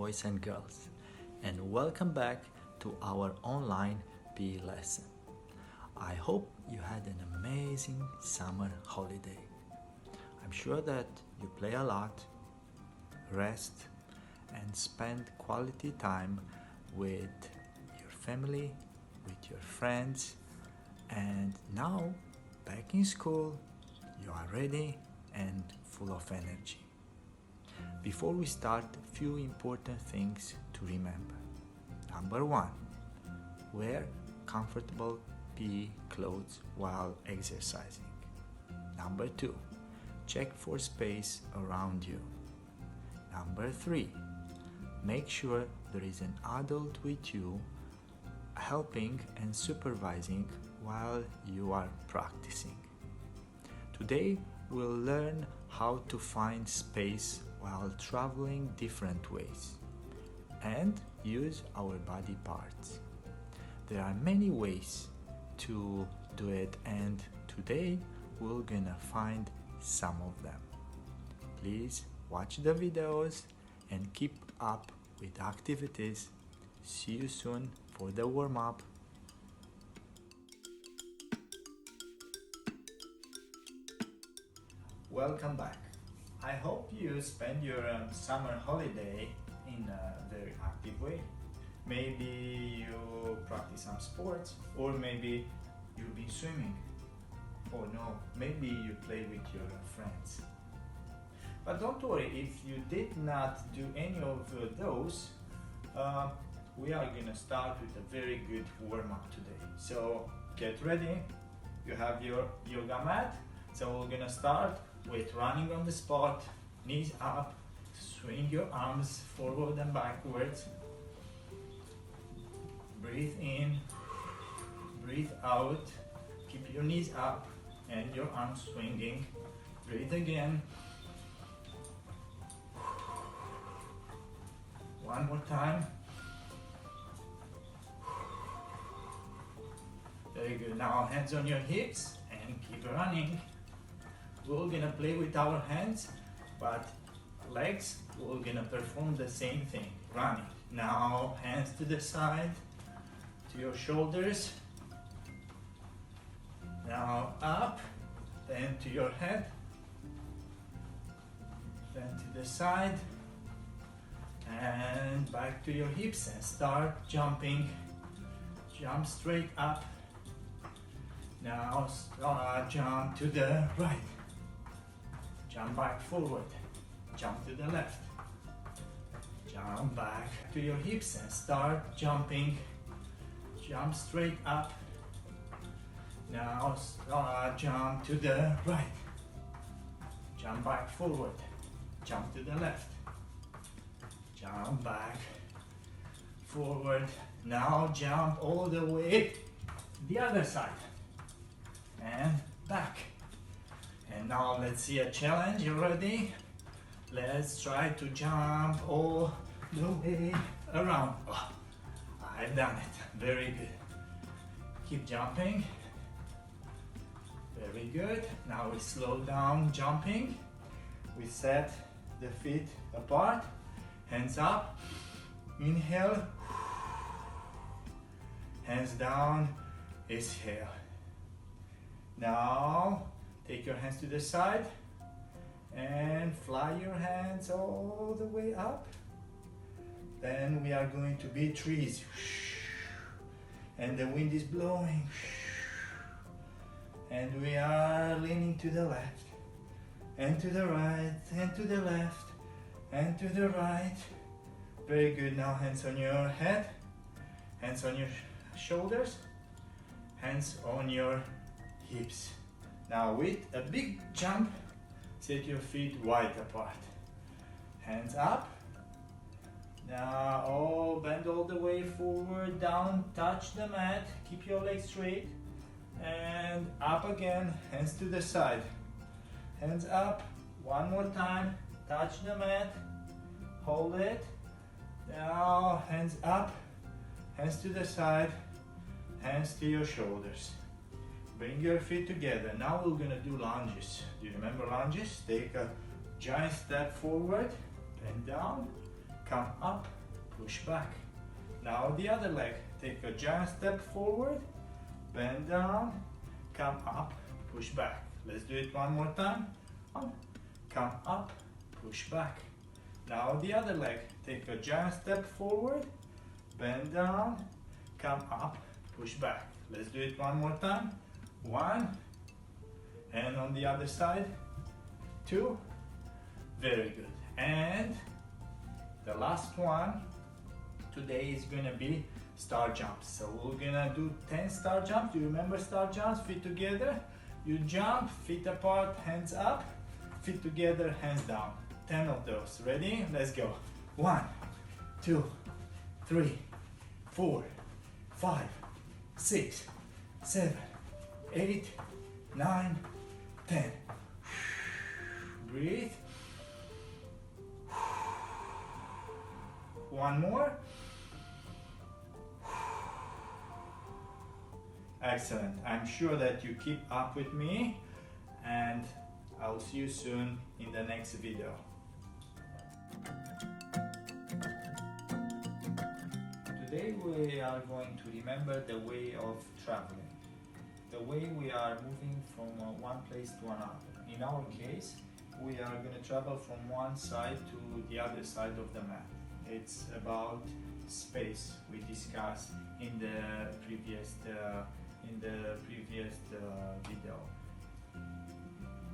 boys and girls, and welcome back to our online PE lesson. I hope you had an amazing summer holiday. I'm sure that you play a lot, rest, and spend quality time with your family, with your friends, and now back in school, you are ready and full of energy. Before we start, a few important things to remember. Number 1, wear comfortable PE clothes while exercising. Number 2, check for space around you. Number 3, make sure there is an adult with you helping and supervising while you are practicing. Today we'll learn how to find space while traveling different ways and use our body parts. There are many ways to do it, and today we're gonna find some of them. Please watch the videos and keep up with activities. See you soon for the warm-up. Welcome back. I hope you spend your summer holiday in a very active way. Maybe you practice some sports, or maybe you've been swimming. Or no, maybe you play with your friends. But don't worry, if you did not do any of those, we are gonna start with a very good warm-up today. So get ready, you have your yoga mat. So we're gonna start with running on the spot, knees up, swing your arms forward and backwards. Breathe in, breathe out, keep your knees up and your arms swinging. Breathe again. One more time. Very good. Now hands on your hips and keep running. We're gonna play with our hands, but legs, we're gonna perform the same thing, running. Now hands to the side, to your shoulders. Now up, then to your head, then to the side, and back to your hips and start jumping. Jump straight up. Now jump to the right. Jump back forward, jump to the left, jump back to your hips and start jumping. Jump straight up. Now jump to the right, jump back forward, jump to the left, jump back forward. Now jump all the way the other side and back. And now let's see a challenge. You ready? Let's try to jump all the way around. Oh, I've done it. Very good. Keep jumping. Very good. Now we slow down jumping. We set the feet apart. Hands up. Inhale. Hands down. Exhale. Now take your hands to the side and fly your hands all the way up. Then we are going to be trees. And the wind is blowing. And we are leaning to the left and to the right and to the left and to the right. Very good. Now hands on your head, hands on your shoulders, hands on your hips. Now with a big jump, set your feet wide apart. Hands up. Now bend all the way forward, down, touch the mat, keep your legs straight, and up again, hands to the side. Hands up, one more time, touch the mat, hold it. Now hands up, hands to the side, hands to your shoulders. Bring your feet together. Now we're gonna do lunges. Do you remember lunges? Take a giant step forward, bend down, come up, push back. Now the other leg, take a giant step forward, bend down, come up, push back. Let's do it one more time. Come up, push back. Now the other leg, take a giant step forward, bend down, come up, push back. Let's do it one more time. 1, and on the other side, 2, very good. And the last one today is gonna be star jumps. So we're gonna do 10 star jumps. Do you remember star jumps? Feet together, you jump, feet apart, hands up, feet together, hands down. 10 of those. Ready? Let's go. 1, 2, 3, 4, 5, 6, 7, 8, 9, 10. Breathe. One more. Excellent. I'm sure that you keep up with me, and I'll see you soon in the next video. Today we are going to remember the way of traveling, the way we are moving from one place to another. In our case, we are going to travel from one side to the other side of the map. It's about space we discussed in the previous video.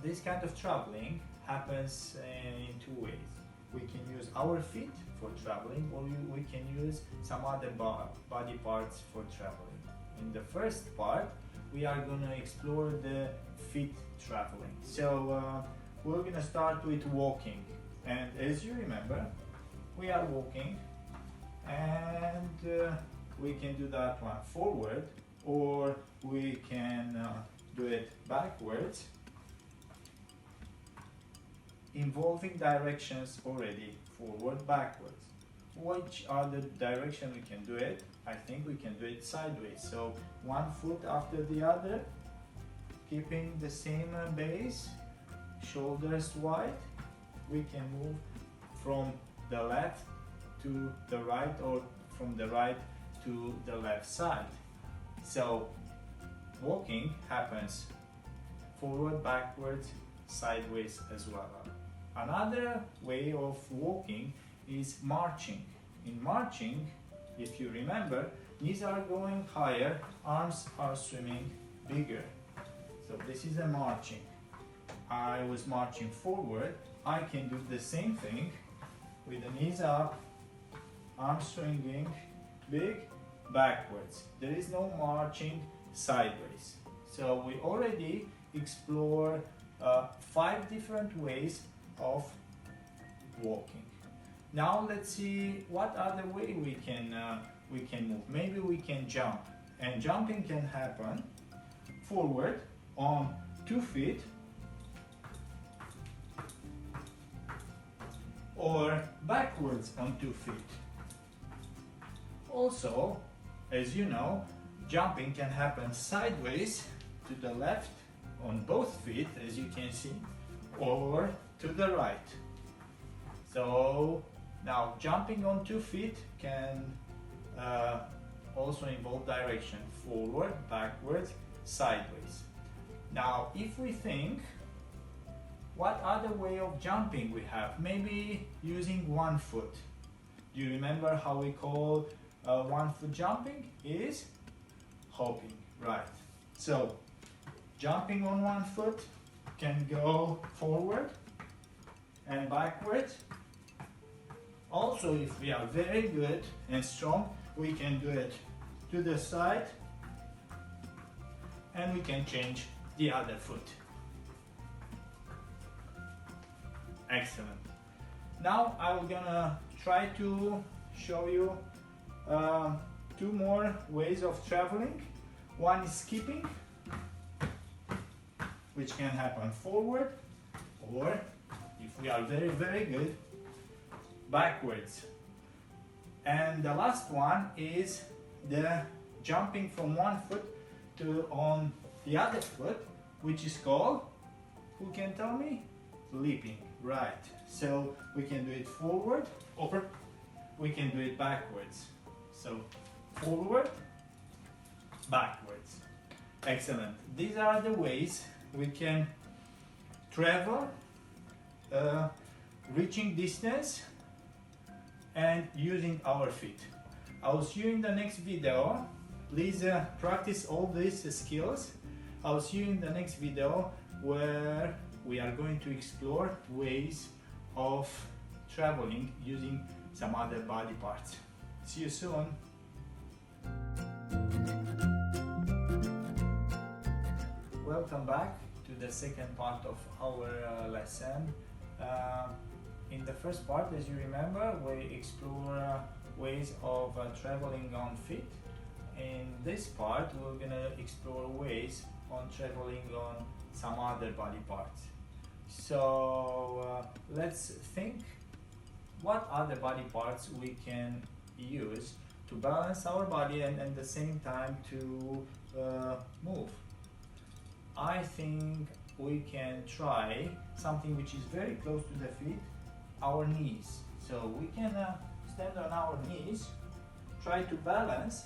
This kind of traveling happens in two ways. We can use our feet for traveling, or we can use some other body parts for traveling. In the first part, we are going to explore the feet traveling. So we're going to start with walking, and as you remember, we are walking, and we can do that one forward, or we can do it backwards, involving directions already, forward, backwards. Which are the direction we can do it? I think we can do it sideways. So one foot after the other, keeping the same base, shoulders wide. We can move from the left to the right, or from the right to the left side. So walking happens forward, backwards, sideways as well. Another way of walking is marching. In marching, if you remember, knees are going higher, arms are swimming bigger. So this is a marching. I was marching forward. I can do the same thing with the knees up, arms swinging big, backwards. There is no marching sideways. So we already explore 5 different ways of walking. Now let's see what other way we can move. Maybe we can jump, and jumping can happen forward on 2 feet, or backwards on 2 feet. Also, as you know, jumping can happen sideways to the left on both feet, as you can see, or to the right. So now jumping on 2 feet can also involve direction, forward, backwards, sideways. Now if we think, what other way of jumping we have? Maybe using one foot. Do you remember how we call one foot jumping? Is hopping, right? So jumping on one foot can go forward and backwards. Also, if we are very good and strong, we can do it to the side, and we can change the other foot. Excellent. Now I'm gonna try to show you 2 more ways of traveling. One is skipping, which can happen forward, or if we are very, very good, backwards. And the last one is the jumping from one foot to on the other foot, which is called, who can tell me? Leaping, right. So we can do it forward or we can do it backwards. So forward, backwards. Excellent. These are the ways we can travel, reaching distance and using our feet. I'll see you in the next video. Please practice all these skills. I'll see you in the next video where we are going to explore ways of traveling using some other body parts. See you soon. Welcome back to the second part of our lesson. In the first part, as you remember, we explore ways of traveling on feet. In this part, we're gonna explore ways on traveling on some other body parts. So let's think what other body parts we can use to balance our body and at the same time to move. I think we can try something which is very close to the feet, our knees. So we can stand on our knees, try to balance,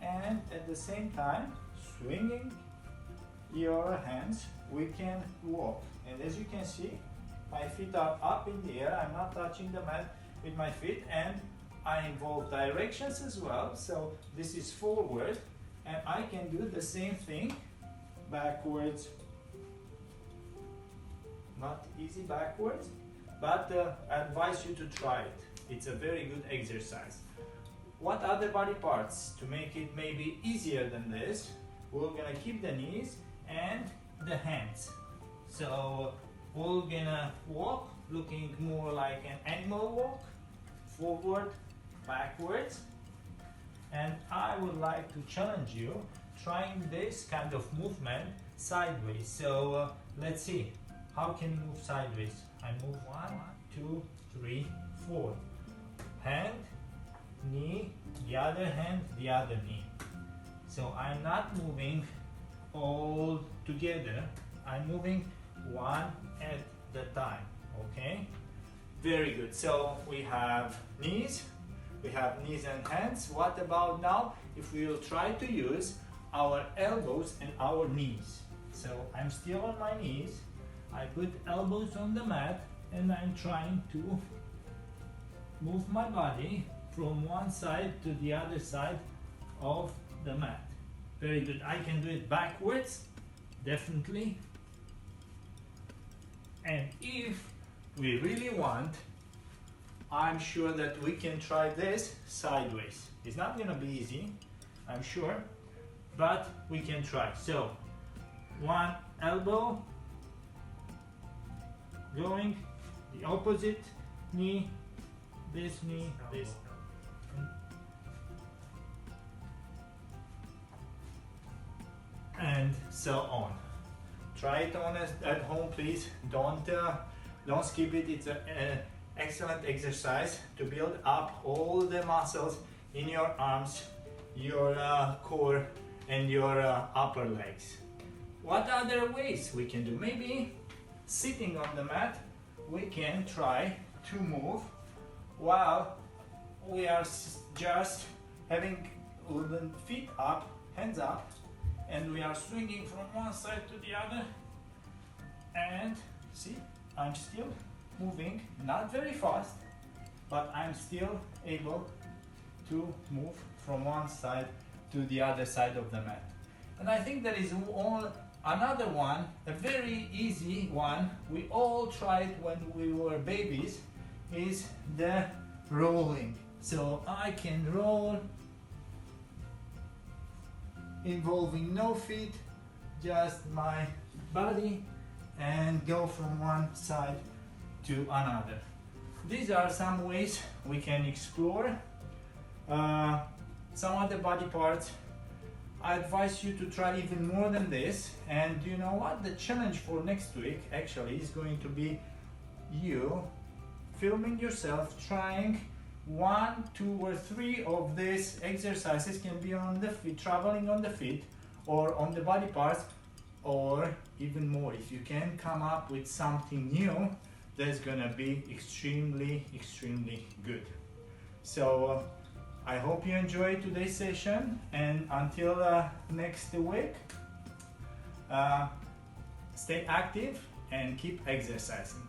and at the same time swinging your hands, we can walk. And as you can see, my feet are up in the air. I'm not touching the mat with my feet, and I involve directions as well. So this is forward, and I can do the same thing backwards. Not easy backwards, but I advise you to try it. It's a very good exercise. What other body parts to make it maybe easier than this? We're gonna keep the knees and the hands. So we're gonna walk looking more like an animal walk, forward, backwards. And I would like to challenge you trying this kind of movement sideways. So let's see, how can you move sideways? I move 1, 2, 3, 4. Hand, knee, the other hand, the other knee. So I'm not moving all together. I'm moving one at the time, okay? Very good. So we have knees and hands. What about now if we will try to use our elbows and our knees? So I'm still on my knees. I put elbows on the mat and I'm trying to move my body from one side to the other side of the mat. Very good. I can do it backwards, definitely. And if we really want, I'm sure that we can try this sideways. It's not gonna be easy, I'm sure, but we can try. So, one elbow, going the opposite knee, this knee, this. And so on. Try it on at home, please. Don't skip it. It's an excellent exercise to build up all the muscles in your arms, your core, and your upper legs. What other ways we can do? Maybe sitting on the mat, we can try to move while we are just having the feet up, hands up, and we are swinging from one side to the other. And see, I'm still moving, not very fast, but I'm still able to move from one side to the other side of the mat. And I think there is another one, a very easy one, we all tried when we were babies, is the rolling. So I can roll, involving no feet, just my body, and go from one side to another. These are some ways we can explore some other body parts. I advise you to try even more than this, and you know what? The challenge for next week actually is going to be you filming yourself trying 1, 2, or 3 of these exercises. Can be on the feet, traveling on the feet, or on the body parts, or even more. If you can come up with something new, that's gonna be extremely good. So I hope you enjoyed today's session, and until next week, stay active and keep exercising.